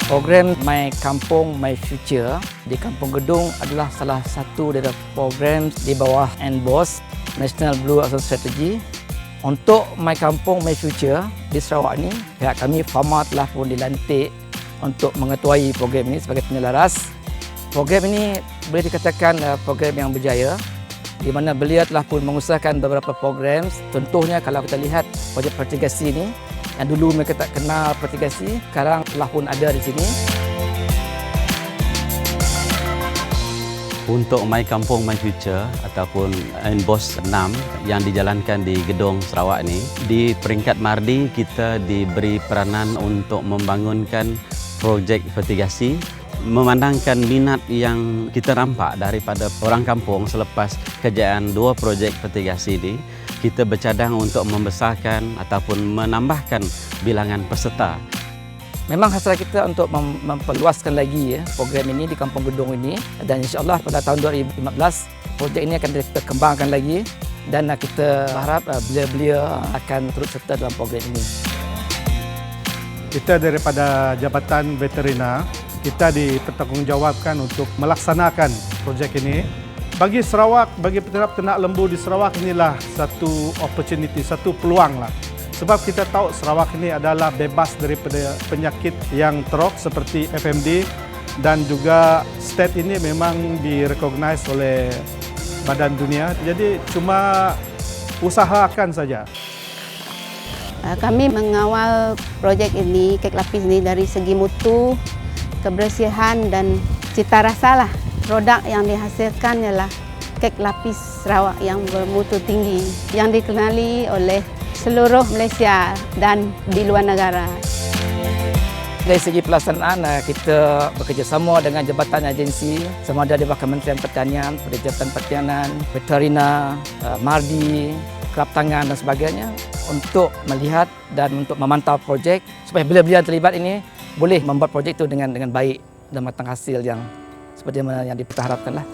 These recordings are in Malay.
Program My Kampung My Future di Kampung Gedung adalah salah satu dari program di bawah NBOS, National Blue Ocean Strategy. Untuk My Kampung My Future di Sarawak ini, pihak kami FAMA telah pun dilantik untuk mengetuai program ini sebagai penyelaras. Program ini boleh dikatakan program yang berjaya, di mana beliau telah pun mengusahakan beberapa program. Contohnya kalau kita lihat projek pertigasi ini, yang dulu mereka tak kenal pertigasi, sekarang telah pun ada di sini. Untuk My Kampung My Future ataupun NBOS 6 yang dijalankan di Gedong Sarawak ini, di peringkat Mardi kita diberi peranan untuk membangunkan projek fertigasi, memandangkan minat yang kita nampak daripada orang kampung selepas kejayaan 2 projek fertigasi ini. Kita bercadang untuk membesarkan ataupun menambahkan bilangan peserta. Memang hasrat kita untuk memperluaskan lagi program ini di Kampung Gedong ini, dan insyaAllah pada tahun 2015 projek ini akan kita kembangkan lagi, dan kita berharap belia-belia akan turut serta dalam program ini. Kita daripada Jabatan Veterina, kita dipertanggungjawabkan untuk melaksanakan projek ini. Bagi Sarawak, bagi peternak lembu di Sarawak, inilah satu opportunity, satu peluang lah. Sebab kita tahu Sarawak ini adalah bebas daripada penyakit yang teruk seperti FMD, dan juga state ini memang direcognize oleh Badan Dunia. Jadi cuma usahakan saja. Kami mengawal projek ini, kek lapis ini, dari segi mutu, kebersihan dan cita rasa lah. Produk yang dihasilkan ialah kek lapis Sarawak yang bermutu tinggi, yang dikenali oleh seluruh Malaysia dan di luar negara. Dari segi pelaksanaan, kita bekerjasama dengan jabatan agensi, sama ada di bawah Kementerian Pertanian, Jabatan Pertanian, Veterina, Mardi, Kelab Tangan dan sebagainya, untuk melihat dan untuk memantau projek supaya belia-belia yang terlibat ini boleh membuat projek itu dengan baik dan matang hasil yang seperti mana yang diperharapkan lah.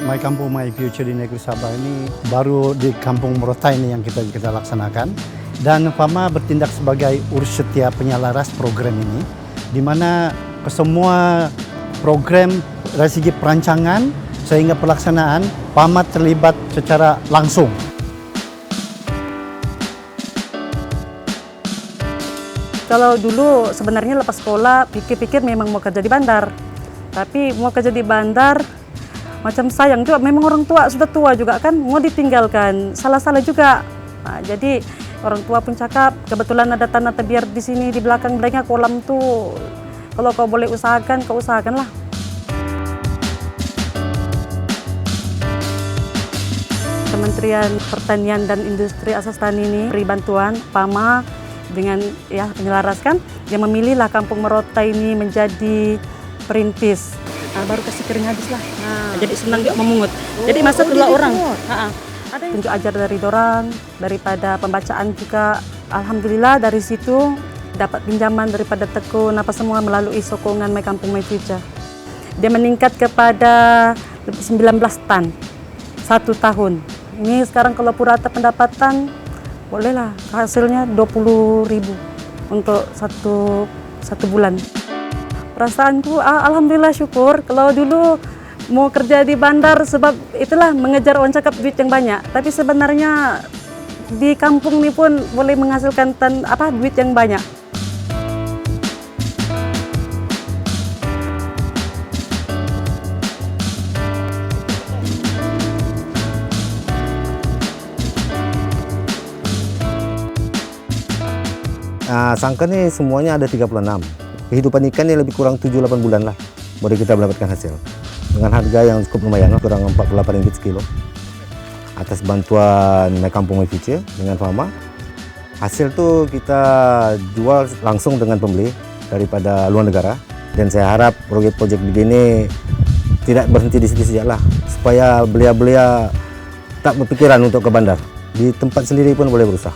My Kampung My Future di Negeri Sabah ini baru di Kampung Merotai ini yang kita laksanakan, dan FAMA bertindak sebagai urus setia penyelaras program ini, di mana semua program dari segi perancangan sehingga pelaksanaan FAMA terlibat secara langsung. Kalau dulu sebenarnya lepas sekolah pikir-pikir memang mau kerja di bandar. Tapi mau kerja di bandar macam sayang juga, memang orang tua sudah tua juga kan, mau ditinggalkan, salah-salah juga. Nah, jadi orang tua pun cakap, kebetulan ada tanah terbiar di sini di belakang belakangnya kolam tuh. Kalau kau boleh usahakan, kau usahakanlah. Kementerian Pertanian dan Industri Asas Tani ini beri bantuan FAMA dengan menyelaraskan, yang memilihlah Kampung Merotai ini menjadi perintis. Baru kasih kering habis lah. Jadi senang juga memungut. Jadi masa kedua orang. Ada tunjuk ajar dari dorang, daripada pembacaan juga. Alhamdulillah dari situ dapat pinjaman daripada tekun apa semua melalui sokongan My Kampung My Future. Dia meningkat kepada 19 tan 1 tahun. Ini sekarang kalau purata pendapatan bolehlah hasilnya 20.000 untuk satu bulan. Perasaanku alhamdulillah syukur. Kalau dulu mau kerja di bandar sebab itulah mengejar orang cakap duit yang banyak, tapi sebenarnya di kampung ini pun boleh menghasilkan duit yang banyak. Sangka ni semuanya ada 36. Kehidupan ikan ni lebih kurang 7-8 bulan lah baru kita mendapatkan hasil. Dengan harga yang cukup lumayan, kurang RM48 sekilo. Atas bantuan My Kampung My Future dengan FAMA, hasil tu kita jual langsung dengan pembeli daripada luar negara. Dan saya harap proyek-proyek begini tidak berhenti di situ sajalah, supaya belia-belia tak berpikiran untuk ke bandar. Di tempat sendiri pun boleh berusaha.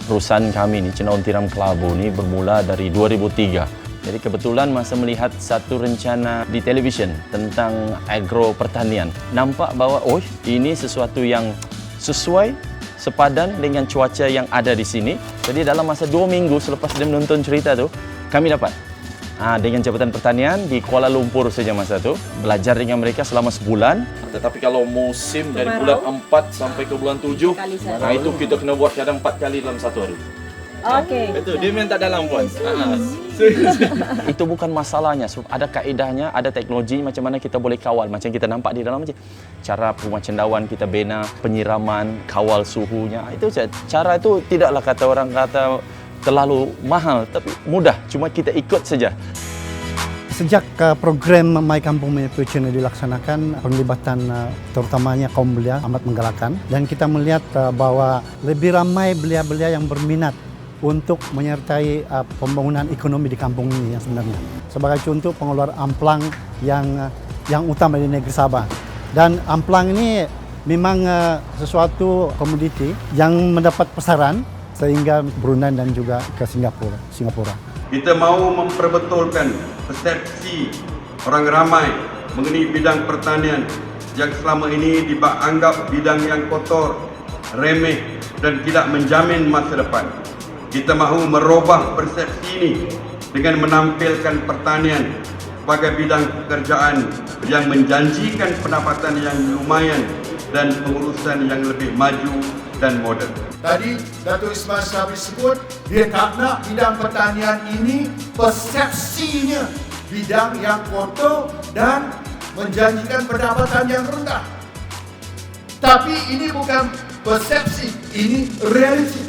Perusahaan kami ni, Cendawan Tiram Kelabu ni bermula dari 2003. Jadi kebetulan masa melihat satu rencana di televisyen tentang agro pertanian, nampak bahawa ini sesuatu yang sesuai sepadan dengan cuaca yang ada di sini. Jadi dalam masa 2 minggu selepas dia menonton cerita tu, kami dapat dengan Jabatan Pertanian di Kuala Lumpur saja masa tu, belajar dengan mereka selama sebulan. Tetapi kalau musim dari bulan 4 sampai ke bulan 7, itu kita kena buat kadang 4 kali dalam satu hari. Okey. Betul, dia minta dalam puan. Itu bukan masalahnya. So, ada kaedahnya, ada teknologi macam mana kita boleh kawal. Macam kita nampak di dalam je. Cara rumah cendawan kita bina, penyiraman, kawal suhunya. Itu cara itu tidaklah kata orang kata terlalu mahal, tapi mudah. Cuma kita ikut saja. Sejak program My Kampung My Future ini dilaksanakan, penglibatan terutamanya kaum belia amat menggalakkan. Dan kita melihat bahwa lebih ramai belia-belia yang berminat untuk menyertai pembangunan ekonomi di kampung ini yang sebenarnya. Sebagai contoh, pengeluar amplang yang utama di negeri Sabah. Dan amplang ini memang sesuatu komoditi yang mendapat pasaran sehingga Brunei dan juga ke Singapura. Kita mahu memperbetulkan persepsi orang ramai mengenai bidang pertanian yang selama ini dianggap bidang yang kotor, remeh dan tidak menjamin masa depan. Kita mahu merubah persepsi ini dengan menampilkan pertanian sebagai bidang pekerjaan yang menjanjikan pendapatan yang lumayan dan pengurusan yang lebih maju dan moden. Tadi Datuk Ismail Sabri sebut dia tak nak bidang pertanian ini persepsinya bidang yang kotor dan menjanjikan pendapatan yang rendah. Tapi ini bukan persepsi, ini realiti.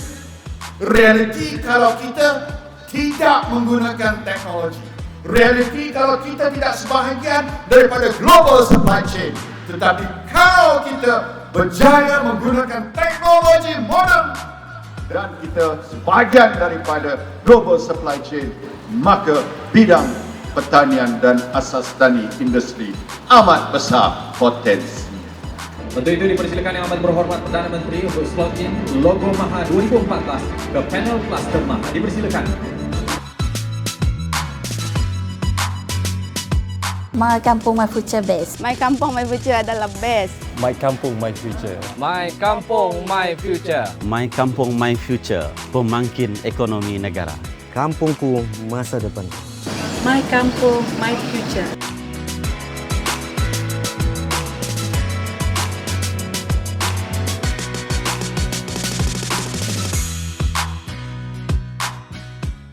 Realiti kalau kita tidak menggunakan teknologi. Realiti kalau kita tidak sebahagian daripada global supply chain. Tetapi kalau kita berjaya menggunakan teknologi moden dan kita sebahagian daripada global supply chain, maka bidang pertanian dan asas tani industri amat besar potensi. Untuk itu dipersilakan yang amat berhormat Perdana Menteri untuk slot in logo MAHA 2014 ke panel cluster MAHA. Dipersilakan. My Kampung My Future best. My Kampung My Future adalah best. My Kampung My Future. My Kampung My Future. My Kampung My Future, pemangkin ekonomi negara. Kampungku masa depan. My Kampung My Future.